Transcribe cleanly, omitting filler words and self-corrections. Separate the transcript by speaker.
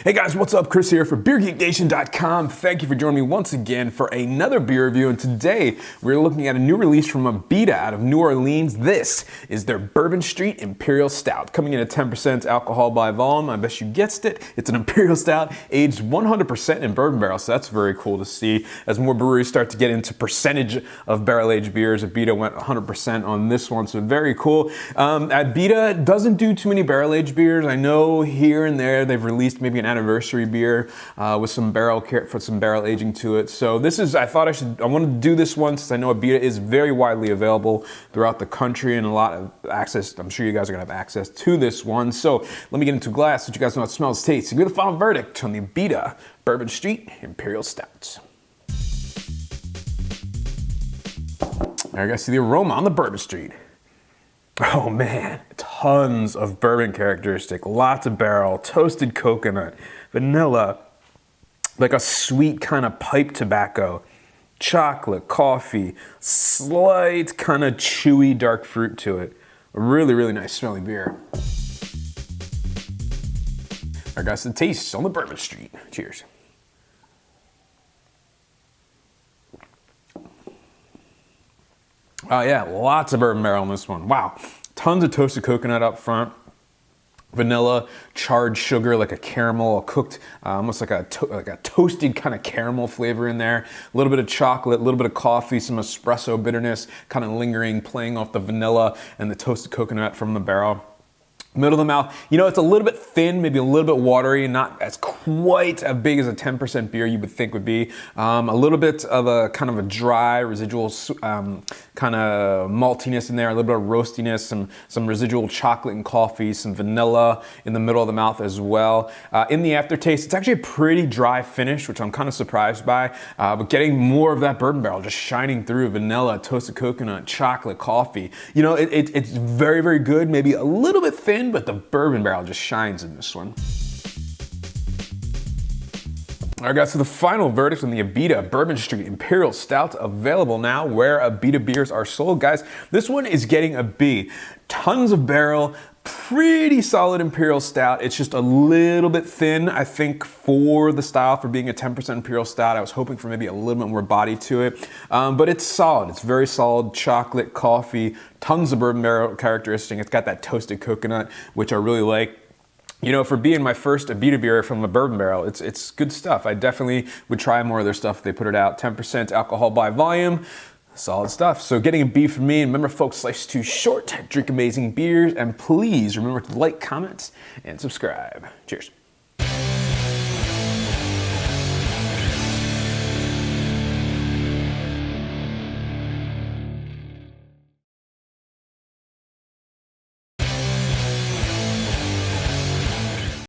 Speaker 1: Hey guys, what's up? Chris here for BeerGeekNation.com. Thank you for joining me once again for another beer review. And today we're looking at a new release from Abita out of New Orleans. This is their Bourbon Street Imperial Stout, coming in at 10% alcohol by volume. I bet you guessed it. It's an Imperial Stout aged 100% in bourbon barrels. So that's very cool to see. As more breweries start to get into percentage of barrel-aged beers, Abita went 100% on this one. So very cool. Abita doesn't do too many barrel-aged beers. I know here and there they've released maybe an anniversary beer with some barrel aging to it. So this is, I wanted to do this one since I know Abita is very widely available throughout the country and a lot of access. I'm sure you guys are gonna have access to this one. So let me get into a glass so you guys know how it smells, tastes, and give the final verdict on the Abita Bourbon Street Imperial Stout. There you guys see the aroma on the Bourbon Street. Oh man, tons of bourbon characteristic, lots of barrel, toasted coconut, vanilla, like a sweet kind of pipe tobacco, chocolate, coffee, slight kind of chewy dark fruit to it. A really, really nice smelling beer. All right guys, the taste on the Bourbon Street. Cheers. Oh yeah, lots of bourbon barrel in this one. Wow, tons of toasted coconut up front, vanilla, charred sugar, like a caramel, cooked, almost like a toasted kind of caramel flavor in there. A little bit of chocolate, a little bit of coffee, some espresso bitterness, kind of lingering, playing off the vanilla and the toasted coconut from the barrel. Middle of the mouth, you know, it's a little bit thin, maybe a little bit watery, not as quite as big as a 10% beer you would think would be. A little bit of a kind of a dry residual kind of maltiness in there, a little bit of roastiness, some residual chocolate and coffee, some vanilla in the middle of the mouth as well. In the aftertaste, it's actually a pretty dry finish, which I'm kind of surprised by, but getting more of that bourbon barrel just shining through, vanilla, toasted coconut, chocolate, coffee. You know, it's very, very good, maybe a little bit thin, but the bourbon barrel just shines in this one. All right guys, so the final verdict on the Abita Bourbon Street Imperial Stout, available now where Abita beers are sold. Guys, this one is getting a B. Tons of barrel, pretty solid Imperial Stout. It's just a little bit thin, I think, for the style, for being a 10% Imperial Stout. I was hoping for maybe a little bit more body to it, but it's solid. It's very solid. Chocolate, coffee, tons of bourbon barrel characteristic. It's got that toasted coconut, which I really like. You know, for being my first Abita beer from a bourbon barrel, it's good stuff. I definitely would try more of their stuff if they put it out. 10% alcohol by volume. Solid stuff. So getting a B from me. And remember folks, life's too short. Drink amazing beers. And please remember to like, comment, and subscribe. Cheers.